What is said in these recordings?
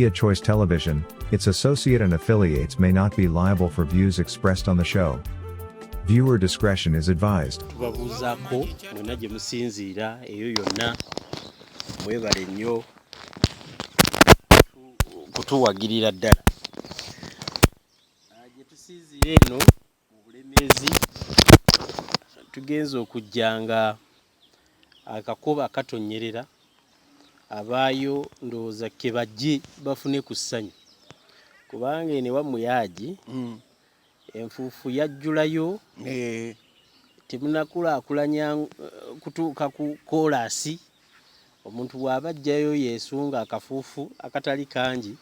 Media Choice Television, its associate and affiliates may not be liable for views expressed on the show. Viewer discretion is advised. Tubabuuzaako mwena gye musinziira eyo yonna mwebale nnyo kutuwagirira ddala. Gye tusinziira eno mu Bulemeezi tugenze okujjanga akakuba akatonyerera abaayo ndowooza ke bajje bafune ku ssanyu kubanga ene wammwe Hajji enfuufu yajjulayo temunakulaakulanya kutuuka ku koolaasi omuntu bw'aba ajjayo yeesunga akafuufu akatali kangi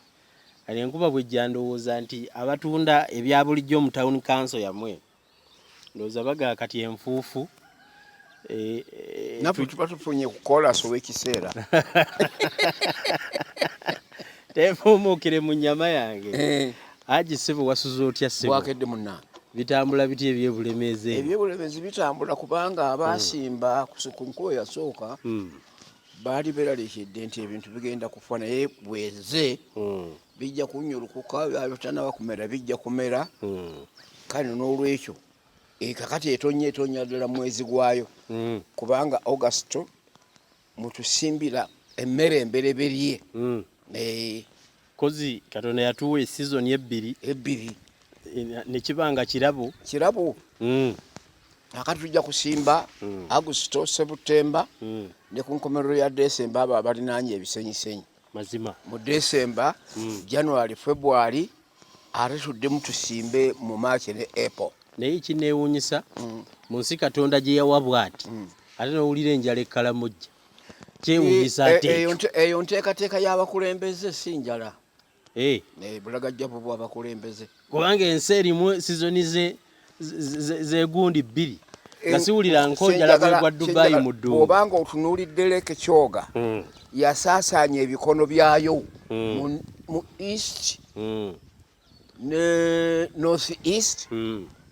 kale enkuba bw'ejja ndowooza nti abatunda ebya bulijjo mu town council yammwe ndowooza bagaa kati enfuufu naffe tuba tufunye ku koolaasi ow'ekiseera tefuumuukire mu nnyama yange. Hajji ssebo wasuza otya ssebo? Bwakedde munnange. Bitambula biti ebyebulemeezi? Ebyebulemeezi bitambula kubanga abaasimba ku nkuba eyasooka baali beeraliikidde nti ebintu bigenda kufa naye bweze bijja kunnyulukuka byabitannaba kumera bijja kumera kale n'olwekyo kakati etonya ddala mwezi gwayo kubanga Augusito mutusimbira emmere embereberye kozi Katonda yatuwa esizoni ebbiri nekibanga kirabo akati tujja kusimba Augusito, Septemba ne ku nkomerero ya December abo abalinaanye ebisenyisenyi mazima mu December January, February ate tuddemu tusimbe mu March ne April. Naye kineewuunyisa mu nsi Katonda gye yawa bw'ati ate n'owulira enjala ekkalamujja kyewuunyisa ate eyo nteekateeka y'abakulembeze si njala bulagajjavu bw'abakulembeze kubanga ensi erimu sizoni z'egundi bbiri nga siwulira nkonjala bwegwa Dubai mu ddungu. Obanga otunuulidde Lake Kyoga yasaasaanya ebikono byayo mu East ne North East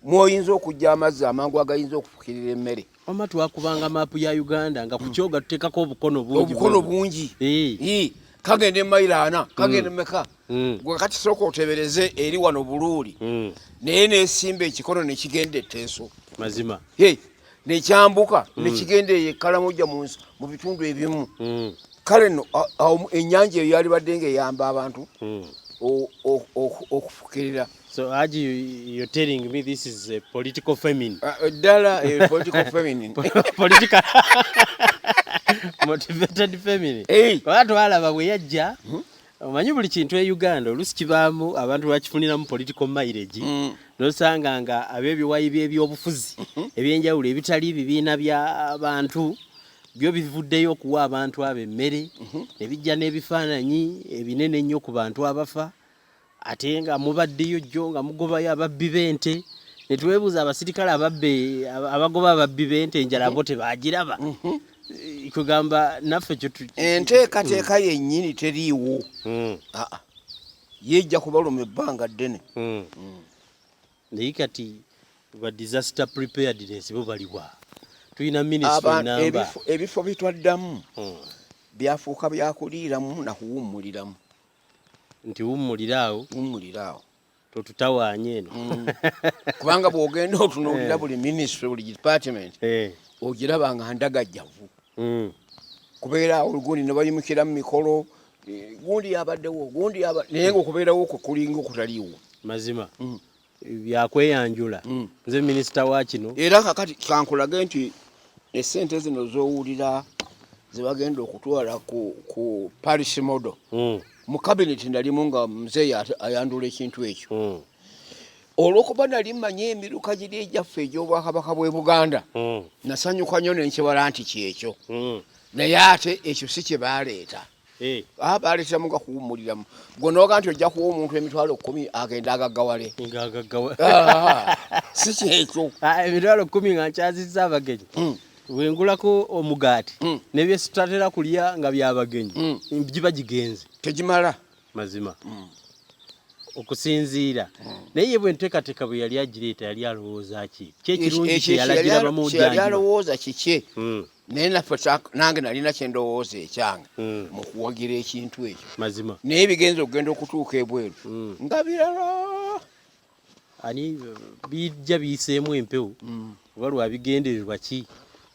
mwoyinza okujja amazzi amangu agayinza okufukirira emmere. Wamma twakubanga maapu ya Uganda nga ku Kyoga tuteekako obukono bungi kagenda emayiro 4 kagenda meka gwe kati sooka otebereze eri wano Buluuli naye neesimba ekikono ne kigenda etteeso mazima nekyambuka ne kigenda eyo ekkalamujja mu bitundu ebimu kale nno ennyanja eyo yali badde ng'eyamba abantu okufukirira. So Hajji, you're telling me this is a political famine? Dala a political famine. Political motivated famine. Abantu balaba bwe yajja omanyi buli kintu e Uganda olusi kibaamu abantu bakifuniramu political mileage nosanga nga ab'ebiwayi by'ebyobufuzi ebyenjawulo ebitali bibiina by'abantu byo bivuddeyo okuwa abantu abo emmere ebijja n'ebifaananyi ebinene ennyo ku bantu abafa ate nga mubaddeyo jjo nga mugobayo ababbi b'ente ne twebuuza abasirikale abagoba ababbi b'ente enjala bo tebaagiraba kugamba naffe kyo enteekateeka yennyini teriiwo yejja kubaluma ebbanga ddene naye kati ba disaster preparedness bo baliwa tulina ministry namba ebifo bitwaddamu byafuuka byakuliiramu na kuwummuliramu nti wummuliraawo totutawaanye eno kubanga bw'ogenda otunuulira buli ministry buli department ogiraba nga ndagajjavu kubeera awo gundi ne bayimukira mu mikolo gundi yabaddewo naye ng'okubeerawo okwo kulinga okutaliiwo mazima byakweyanjula nze minisita wa kino era kakati kankulage nti essente zino z'owulira ze bagenda okutwala ku parish model mu cabinet ndalimu nga muzeeyi ayandula ekintu ekyo olw'okuba nali mmanyi emiruka giri egyaffe egy'obwakabaka bw'e Buganda nasanyuka nnyo nenkibala nti kyekyo naye ate ekyo si kye baaleeta baaleeteramu nga kuwummuliramu gwe nooga nti ojja kuwa omuntu emitwalo 10 agenda agaggawale si kyekyo emitwalo 10 nga nkyazizza abagenyi bwengulako omugaati nebyesitatera kulya nga byabagenyi giba gigenze tegimala mazima okusinziira naye bwe nteekateeka bwe yali agireeta yali alowooza ki kyekirungi kye yalagira bamujjanjaba yali alowooza kiki naye naffe nange nalina kyendowooza ekyange mu kuwagira ekintu ekyo mazima naye bigenza okugenda okutuuka ebweru nga birala ani bijja biyiseemu empewo oba lwabigendererwa ki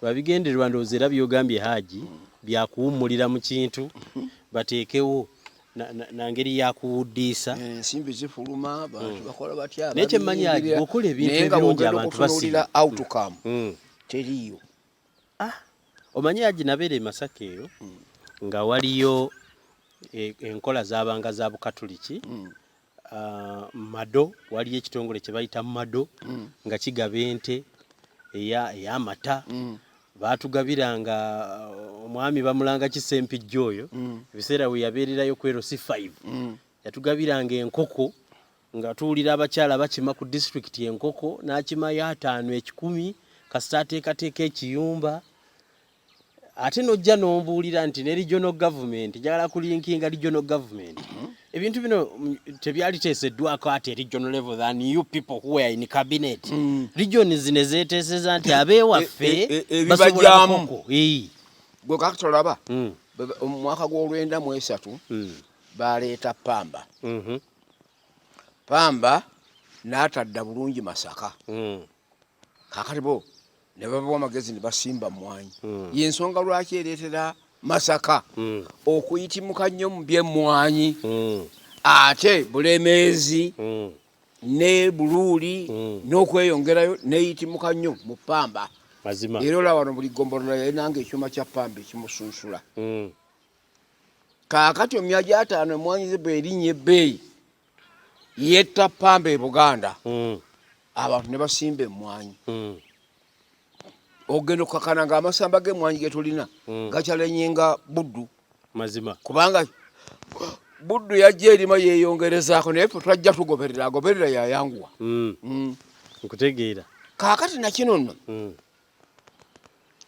lwabigendererwa ndowooza era byogambye Hajji byakuwummulira mu kintu bateekewo na ngeri yakuwuddiisa ensimbi zifuluma abantu bakola batya naye kyemmanyi Hajji bw'okola ebintu ebirungi abantu basiima outcome teriyo omanyi Hajji nabeera e Masaka eyo nga waliyo enkola zabanga za bukatuliki mado waliyo ekitongole kye bayita mado nga kigaba ente ey'amata baatugabiranga omwami bamulanga Kisempijja oyo ebiseera we yabeererayo ku LC5 yatugabiranga enkoko nga tuwulira abakyala bakima ku disitulikiti enkoko n'akimayo 5 10 kasita ateekateeka ekiyumba ate nojja n'ombuulira nti ne regional government njagala kulinkinga regional government ebintu bino tebyali teeseddwako ati regional level than you people who are in cabinet region zine zeeteeseza nti abeewaffe basobola koko gwe kakitolaba mu mwaka gw'Olw'Embeera baleeta Pamba Pamba n'atadda bulungi Masaka kakati bo ne babawa amagezi ne basimba mmwanyi y'ensonga lwaki ereetera Masaka okuyitimuka nnyo mu by'emmwanyi ate Bulemeezi ne Buluuli n'okweyongerayo neeyitimuka nnyo mu Pamba mazima era olaba wano buli gombolola yalinanga ekyuma kya Pamba ekimusunsula kaakati emyagi 5 emmwanyi ze bw'erinnya ebbeeyi yetta Pamba e Buganda abantu ne basimba emmwanyi ogenda okukakana ng'amasamba g'emmwanyi ge tulina gakyalenyenga Buddu mazima kubanga Buddu yajja erima yeeyongerezaako naye ffe twajja tugoberera yayanguwa nkutegeera kaakati nakino nno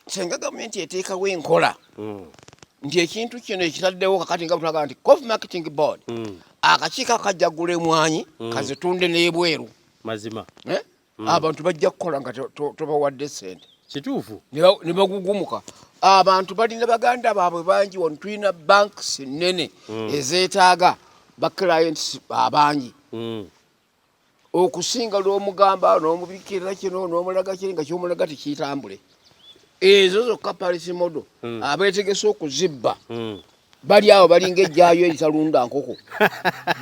senga gavumenti eteekawo enkola nti ekintu kino ekitaddewo kakati nga butulaga nti Coffee Marketing Board akakiiko akajja kugula emmwanyi kazitunde n'ebweru mazima abantu bajja kukola nga tobawadde ssente kituufu ne bagugumuka abantu balina baganda baabwe bangi wano tulina banks nnene ezeetaaga ba clients abangi okusinga lw'omugamba n'omubikirira kino n'omulaga kiri nga kyomulaga tekitambule ezo zokka Paris Model abeetegese okuzibba bali awo balinga ejjaayo eritalunda nkoko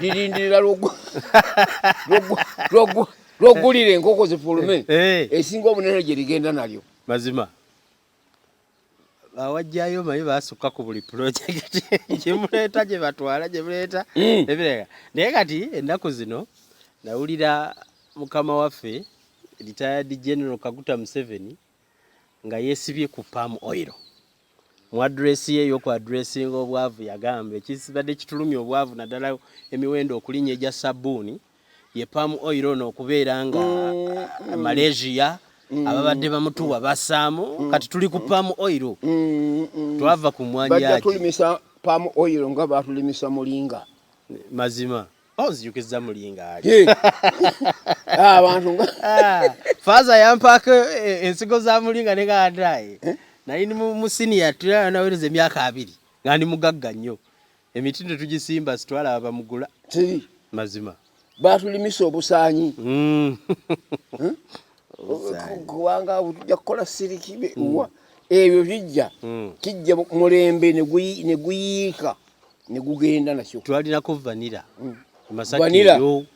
lirindirira lw'oggulira enkoko zifulume esinga obunene gye ligenda nalyo mazima bawajjayo mayi basukka ku buli project gyemuleeta gye batwala gye muleeta ebireka naye kati ennaku zino nawulira mukama waffe retired General Kaguta Museveni nga yeesibye ku palm oil mu adresi ye y'oku adressinga obwavu yagamba ekisibadde kitulumya obwavu naddala emiwendo okulinnya egya sabbuuni ye palm oil ono okubeera nga Malaysia ababadde bamutuwa basaamu kati tuli ku palm oil twava ku mwanya bajja tulimisa palm oil nga batulimisa mulinga mazima onzijukizza mulinga ali abantu nga faza yampaako ensigo za mulinga ne gandaye naye ni mu senior tulala nawereza emyaka 2 nga ndi mugagga nnyo emitindo tugisimba sitwala abamugula tiri mazima batulimisa obusaanyi kubanga tujja kukola sirikibe ebyo bijja kijja mulembe ne guyiika ne gugenda nakyo twalinako vanira Masaka eyo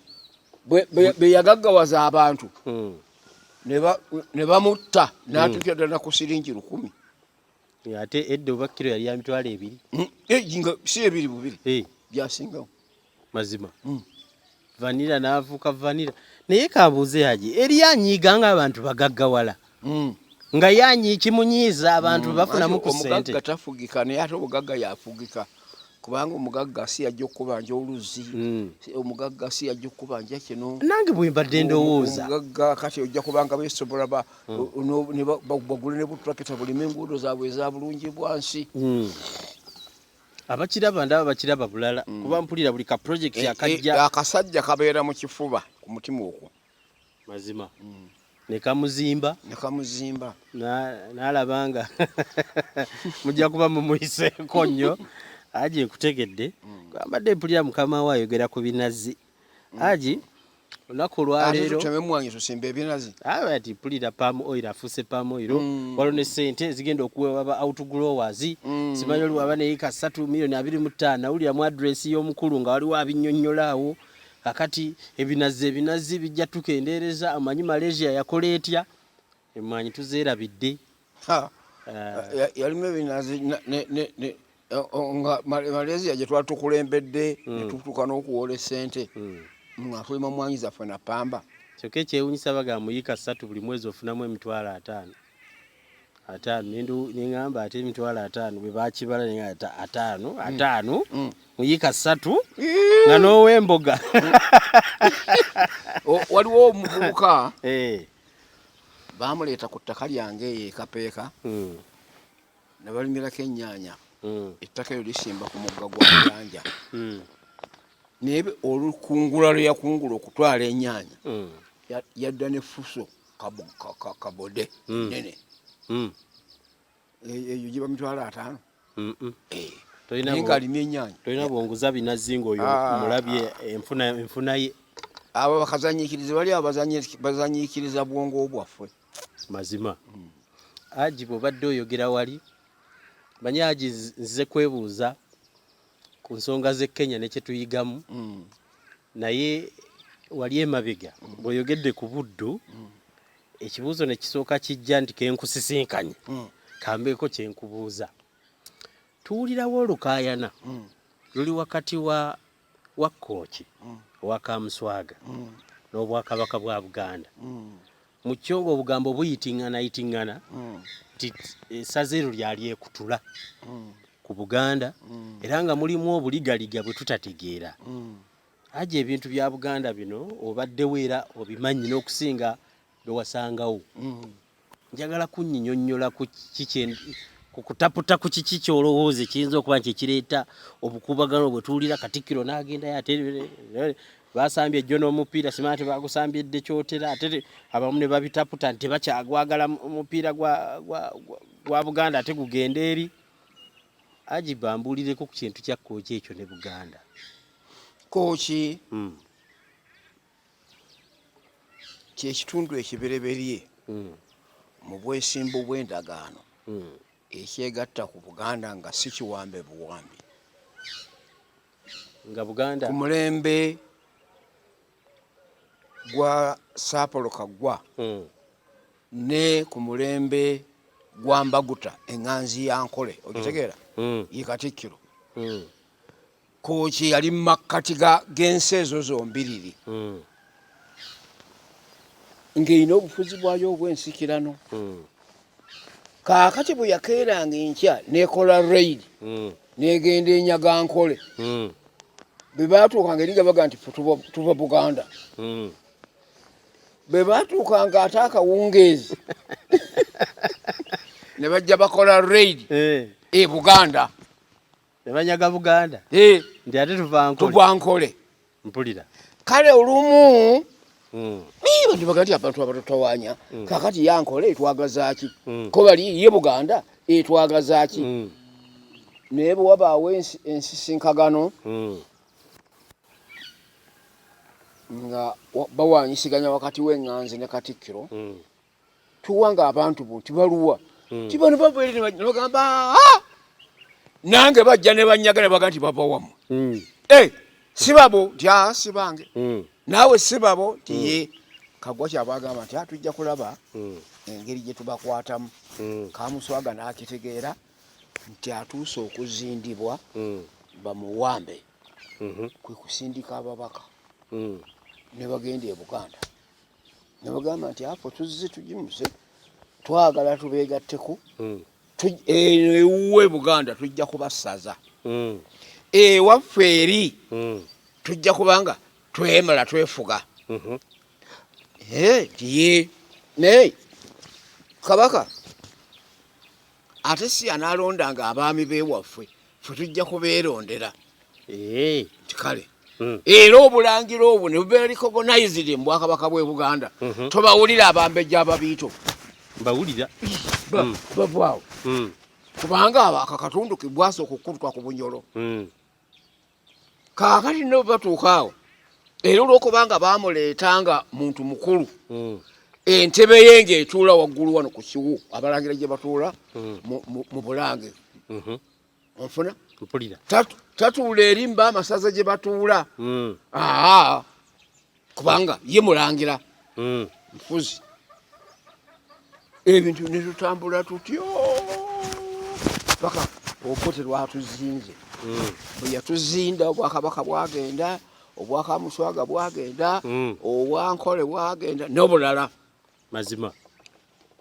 be yagaggawaza abantu ne bamutta n'atukira ddala ku siringi 10 ate edde oba kiro yali ya mitwalo 2 nga si 2 byasingawo mazima vanira n'avuuka vanira naye kabuuze Hajji eri yanyiiga ng'abantu bagaggawala nga yanyi kimunyiiza abantu bafunamu ku ssente omugagga tafugika naye ate omugagga yafugika kubanga omugagga si yajja okukubanja oluzi omugagga si yajja okukubanja kino nange bwe mbadde ndowooza omugagga kati ojja kubanga beesobola bagule ne butulakita bulime enguudo zaabwe eza bulungi bwansi abakiraba ndaba bakiraba bulala kuba mpulira buli ka project yakajja akasajja kabeera mu kifuba ku mutima okwo mazima ne kamuzimba n'alabanga mujja kuba mumuyiseeko nnyo Hajji nkutegedde ambadde mpulira mukama we ayogera ku binazi Hajji olunaku olwaleero tememwanyi tusimba ebinazi ati mpulira palm oil afuuse palm oil waliwo ne ssente zigenda okuweebwa aba outgrowers simanyi oli waba neeka 3 miliyoni 25 nawulira mu adresi y'omukulu nga waliwo abinnyonnyola kakati ebinazi bijja tukendeereza amanyi Malaysia yakola etya emmanyi tuzeerabidde yalimu ebinazi nga Malaysia gye twali tukulembedde ne tutuuka n'okuwola essente nga tulima mwanyi zaffe na pamba kyokka ekyewunyisa baga muyiika 3 buli mwezi ofunamu emitwalo 5 neŋŋamba ate emitwalo 5 bwe bakibala neŋŋamba 5 muyiika 3 nga n'ow'emboga waliwo omuvubuka baamuleeta ku ttaka lyange eyo ekapeeka ne balimirako ennyaanya ettaka eryo lisimba ku mugga gwa Buyanja naye olukungula lwe yakungula okutwala ennyaanya yadda ne fuso kabode nene eyo gye bamitwala 5 naye ng'alimye ennyaanya tolina bwonguza binazi ng'oyo mulabye enfuna ye abo bakazanyiikiriza bali abo bazanyiikiriza bwongo bwaffe mazima Hajji bw'obadde oyogera wali manyi Hajji nzize kwebuuza ku nsonga z'e Kenya ne kye tuyigamu naye wali emabega bw'oyogedde ku buddu ekibuuzo ne kisooka kijja nti kenkusisinkanye kambeeko kye nkubuuza tuwulirawo olukaayana luli wakati wa Kkwo owa Kamuswaga n'obwakabaka bwa Buganda mu kyo ng'obugambo buyitingana nti essaza eryo ly'Ekutula ku Buganda era nga mulimu obuligaliga bwe tutategeera Hajji ebintu bya Buganda bino obaddewo era obimanyi n'okusinga bye wasangawo njagala kunnyinnyonnyola ku kutaputa ku kiki ky'olowooza kiyinza okuba nti kireeta obukubagano bwe tuwulira Katikkiro n'agendayo ate basambye ejjo n'omupiira simanyi ate bagusambye edde kyotera ate abamu ne babitaputa nti tebakyagwagala omupiira gwa Buganda ate gugenda eri Hajji bambuulireko ku kintu kya Kkwo ekyo ne Buganda Kkwo kyekitundu ekibereberye mu bwesimbu bw'endagaano ekyegatta ku Buganda nga si kiwambe buwambi nga Buganda ku mulembe gwa Saapolo Kaggwa ne ku mulembe gwa Mbaguta eŋŋanzi ya Nkole ogitegeera ye Katikkiro Kkwo yali mu makkati g'ensi ezo zombiriri ng'erina obufuzi bwayo obw'ensikirano kaakati bwe yakeeranga enkya n'ekola raid n'egenda enyaga Nkole bwe baatuukanga eri nga baga nti tuva Buganda bwe baatuukanga ate akawungeezi ne bajja bakola raid Buganda ne banyaga Buganda nti ate tuva Nkole mpulira kale olumu ndibaga nti abantu abatotawanya kakati ya Nkole etwagaza ki ko bali ye Buganda etwagaza ki naye bwe wabaawo ensisinkagano nga bawanyisiganya wakati w'eŋŋanzi ne Katikkiro tuwanga abantu bo tibaluwa tibano babeere ne bagamba nange bajja ne banyaga ne baga nti bava wamu sibabo nti sibange naawe sibabo nti ye Kaggwa kyabagamba nti tujja kulaba engeri gye tubakwatamu Kamuswaga n'akitegeera nti atuuse okuzindibwa bamuwambe kwe kusindika ababaka ne bagenda e Buganda ne bagamba nti afo tuzze tugimuse twagala tubeegatteko ewuwe Buganda tujja kubasaza ewaffe eri tujja kubanga twemala twefuga tiye naye Kabaka ate si analondanga abaami b'ewaffe tujja kubeerondera kale era obulangira obwo ne bubeera recognized mu Bwakabaka bw'e Buganda tobawulira abambejja ababiito mbawulira bavaawo kubanga akakatundu kibwasooka okukutwa ku bunyolo kaakati ne batuuka awo era olwokubanga baamuleetanga muntu mukulu entebe ye ng'etuula waggulu wano ku kiwu abalangira gye batuula mu Bulange onfuna tatuula eri mba amasaza gye batuula kubanga ye mulangira nfuzi ebintu ne tutambula tutyo paka obote lwatuzinze bwe yatuzinda Obwakabaka bwagenda Obwakamuswaga bwagenda Obwankole bwagenda n'obulala mazima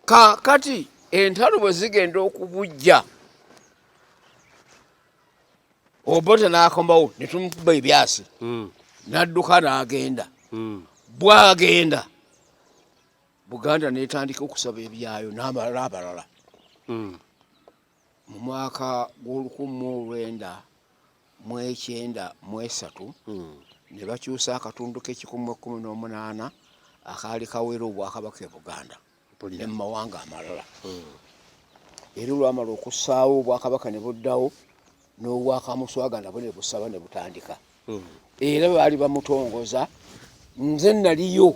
kakati entalo bwe zigenda okubujja obote n'akombawo ne tumukuba ebyasi n'adduka n'agenda bwagenda Buganda n'etandika okusaba ebyayo n'amalala abalala mu mwaka gw'Olw'Embeera ne bakyusa akatundu k'e118 akaali kaweera Obwakabaka e Buganda ne mu mawanga amalala era olwamala okussaawo Obwakabaka ne buddawo n'Obwakamuswaga nabwo ne busaba ne butandika era baali bamutongoza nze naliyo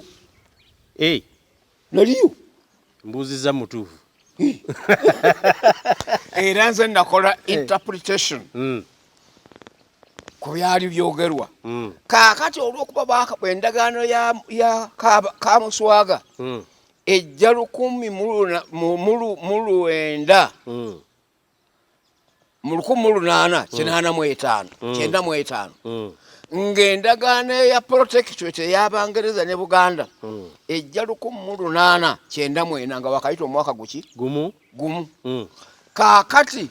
mbuuziza mutuufu era nze nakola interpretation ku byali byogerwa kaakati olw'okuba endagaano ya Kamuswaga ejja 1895 ng'endagaano ya protectorate ey'Abangereza ne Buganda ejja 1894 nga bakayita omwaka gumu kaakati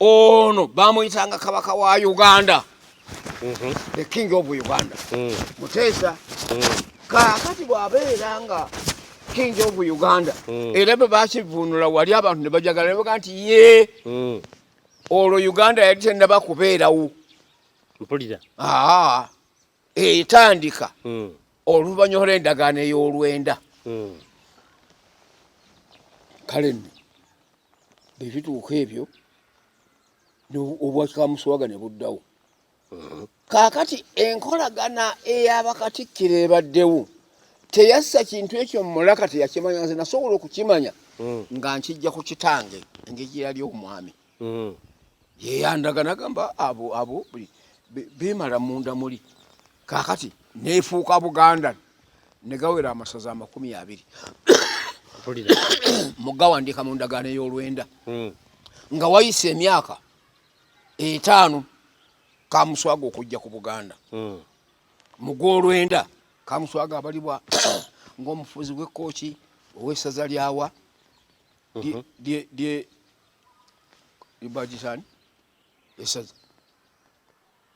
ono bamuyitanga kabaka wa Uganda the king of Uganda Muteesa kaakati bw'abeera nga king of Uganda era bwe bakivuunula wali abantu ne bajagala ne baga nti ye olwo Uganda yali tennaba kubeerawo mpulira etandika oluvannyuma lw'endagaano ey'Olwenda kale nno bwe bituuka ebyo Obwakamuswaga ne buddawo kaakati enkolagana ey'abakatikkiro ebaddewo teyassa kintu ekyo mu mulaka teyakimanya nze nasobola okukimanya nga nkijja ku kitange engeri yali omwami yeyandagana gamba abo beemala munda muli kaakati neefuuka Buganda ne gawera amasaza 20 mugawandiika mu ndagaano ey'Olwenda nga wayise emyaka 5 Kamuswaga okujja ku Buganda mu gw'Olwenda Kamuswaga abalibwa ng'omufuzi w'Ekkooki ow'essaza lyawa libagitani essaza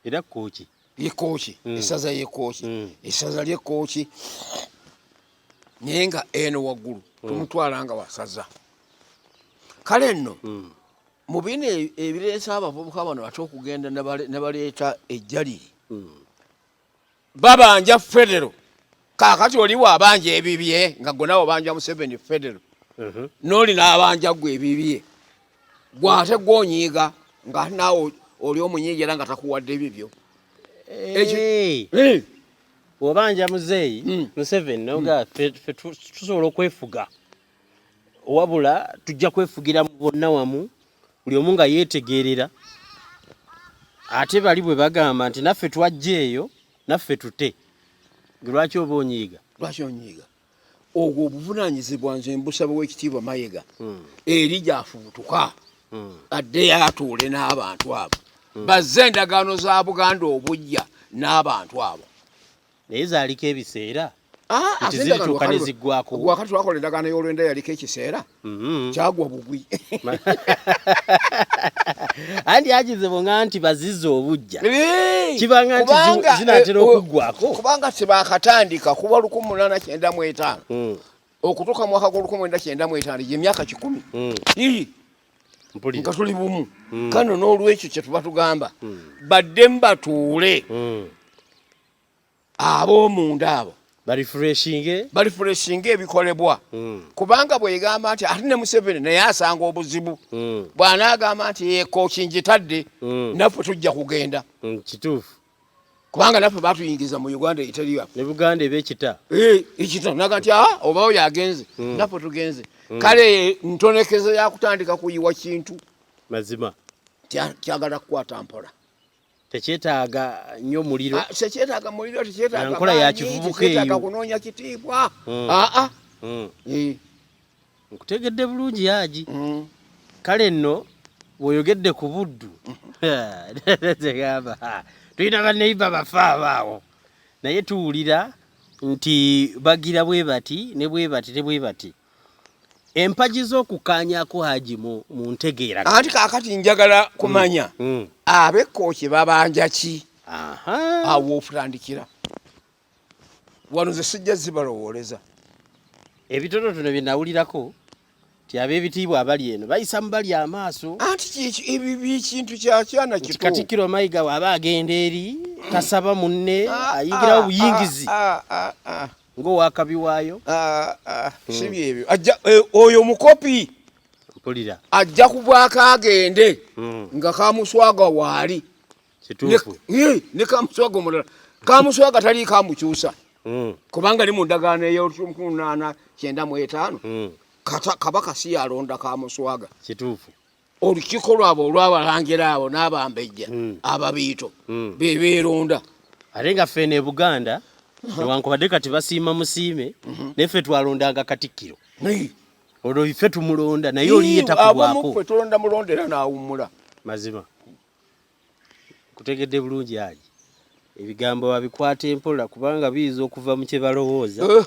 era Kkooki essaza y'Ekkooki essaza ly'Ekkooki naye nga eno waggulu tumutwala nga wasaza kale nno mu bino ebireeta abavubuka bano ate okugenda ne baleeta ejjaliri babanja federo kaakati oli waabanja ebibye nga gwe nawe obanja Museveni federo n'oli n'abanja gwe ebibye gwate gw'onyiiga nga naawe oli omunyiiga era nga takuwadde bibyo obanja muzeeyi Museveni noga ffe tusobola okwefuga wabula tujja kwefugira mu bonna wamu buli omu nga yeetegeerera ate bali bwe bagamba nti naffe twajja eyo naffe tute lwaki oba onyiiga ogwo obuvunaanyizibwa nze mbusaba w'ekitiibwa Mayiga eri gy'afubutuka adde yatuule n'abantu abo bazze endagaano za Buganda obujja n'abantu abo naye zaaliko ebiseera nti zirituuka ne ziggwako wakati twakola endagaano y'Olwenda yaliko ekiseera kyagwa bugwi andi agizibwa nti bazizza obujja kibanga nti zinaatera okuggwako kubanga tebakatandika kuba 1895 okutuuka mu mwaka gwa 1995 gy'emyaka 10 nga tuli bumu kano n'olwekyo kye tuba tugamba badde mbatuule ab'omunda abo balifreshinge ebikolebwa kubanga bwegamba nti ate ne Museveni naye asanga obuzibu bw'anaagamba nti yeekooki njitadde naffe tujja kugenda kituufu kubanga naffe batuyingiza mu Uganda eteriwa ne Buganda ebekita ekita naga nti oba oyo agenze naffe tugenze kale ntonekeze yakutandika kuyiwa kintu mazima kyagala kukwata mpola tekyetaaga nnyo muliro tekyetaaga muliro tekyetaaga nkola ya kivubuka eyo kunoonya kitiibwa nkutegedde bulungi Hajji kale nno bw'oyogedde ku buddu tegamba tulina banneiba bafe abaawo naye tuwulira nti bagira bwe bati ne bwe bati ne bwe bati empagi z'okukaanyako Hajji mu ntegeera anti kaakati njagala kumanya ab'Ekkooki babanja ki awo ofutandikira wano ze sijja zibalowooleza ebitonotono bye nawulirako ti ab'ebitiibwa abali eno bayisa mu bali amaaso anti ebibi kintu kyakyana kito Katikkiro Mayiga bw'aba agenda eri tasaba munne ayingirawo buyingizi ng'owakabi waayo si byebyo oyo mukopi mpulira ajja kuvaako agende nga Kamuswaga waali kituufu ne Kamuswaga omulala Kamuswaga tali kamukyusa kubanga ali mu ndagaano eyo1895 kabaka si yalonda Kamuswaga kituufu olukiiko lwabo olw'abalangira abo n'abambejja ababiito bebeeronda ate nga ffe ne Buganda newankubadde kati basiima musiime neffe twalondanga Katikkiro olwo ife tumulonda naye oli yetakubwako tulonda mulonda era n'awummula mazima kutegedde bulungi Hajji ebigambo babikwata empola kubanga biyiza okuva mu kye balowooza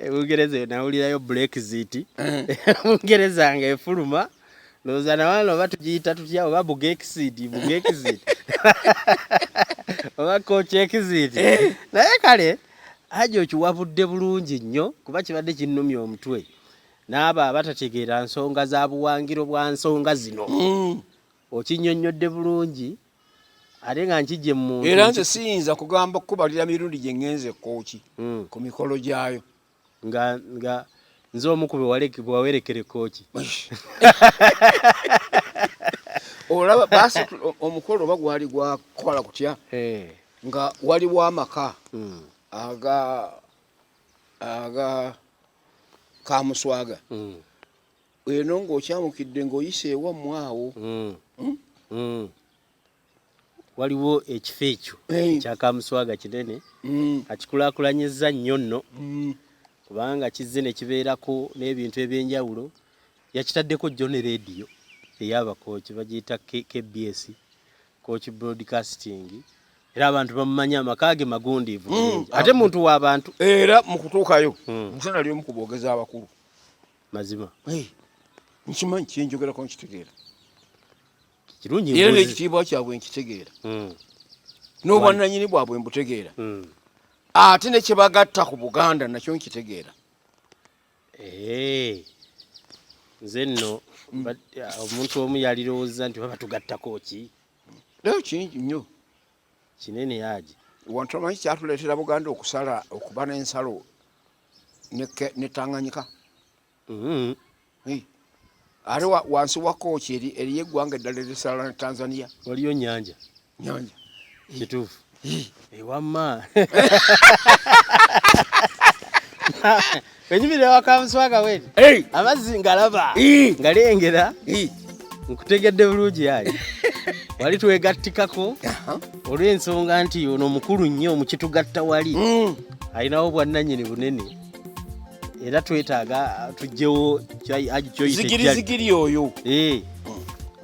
Bungereza nawulirayo Brexit Bungereza nga efuluma ndowooza nawano oba tugiyita tutya oba Bugexit oba Kochexit naye kale Hajji okiwabudde bulungi nnyo kuba kibadde kinnumya omutwe n'abo abatategeera nsonga za buwangiro bwa nsonga zino okinnyonnyodde bulungi ate nga nkijje mu muntu era nze siyinza kugamba kubalira mirundi gye ngenze Kkooki ku mikolo gyayo nga nze omu ku bewawerekere Kkooki olaba basi omukolo oba gwali gwakola kutya nga waliwo amaka aga Kamuswaga eno ng'okyamukidde ng'oyise ewammwe awo waliwo ekifo ekyo kya Kamuswaga kinene akikulaakulanyizza nnyo nno kubanga kizze ne kibeerako n'ebintu eby'enjawulo yakitaddeko jjo ne rediyo ey'abakooki bagiyita KBS Coach Broadcasting era abantu bamumanya amakaage magundiivu ate muntu w'abantu era mu kutuukayo musana lyomu ku boogezi abakulu mazima nkimanyi kyenjogerako nkitegeera kirungi era n'ekitiibwa kyabwe nkitegeera n'obwannannyini bwabwe mbutegeera ate ne kyebagatta ku Buganda nakyo nkitegeera nze nno omuntu omu yalirowooza nti baba tugattako ki kingi nnyo kinene Hajji wantomanyi kyatuleetera Buganda okusala okuba n'ensalo ne Tanganyika ate wansi wa Kkooki eriyo eggwanga eddala erisala ne Tanzania waliyo nyanja kituufu ewamma wenyumira wa Kamuswaga weti amazzi ngalaba ngalengera nkutegedde bulungi Hajji wali twegattikako olw'ensonga nti ono mukulu nnyo mukitugatta wali alinawo bwannannyini bunene era twetaaga tujjewo Hajji kyoyite zigiri oyo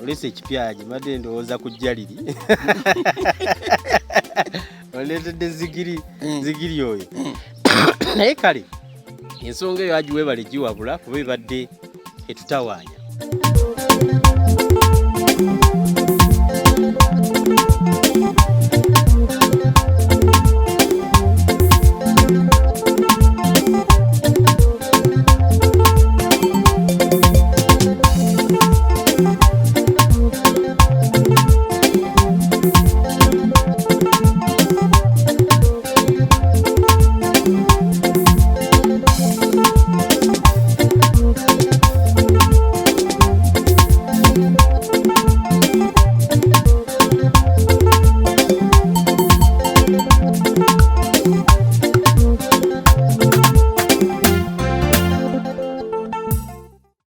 olese ekipya Hajji madde ndowooza ku jjaliri oleetedde zigiri oyo naye kale ensonga eyo Hajji weebale giwabula kuba ebadde etutawaanya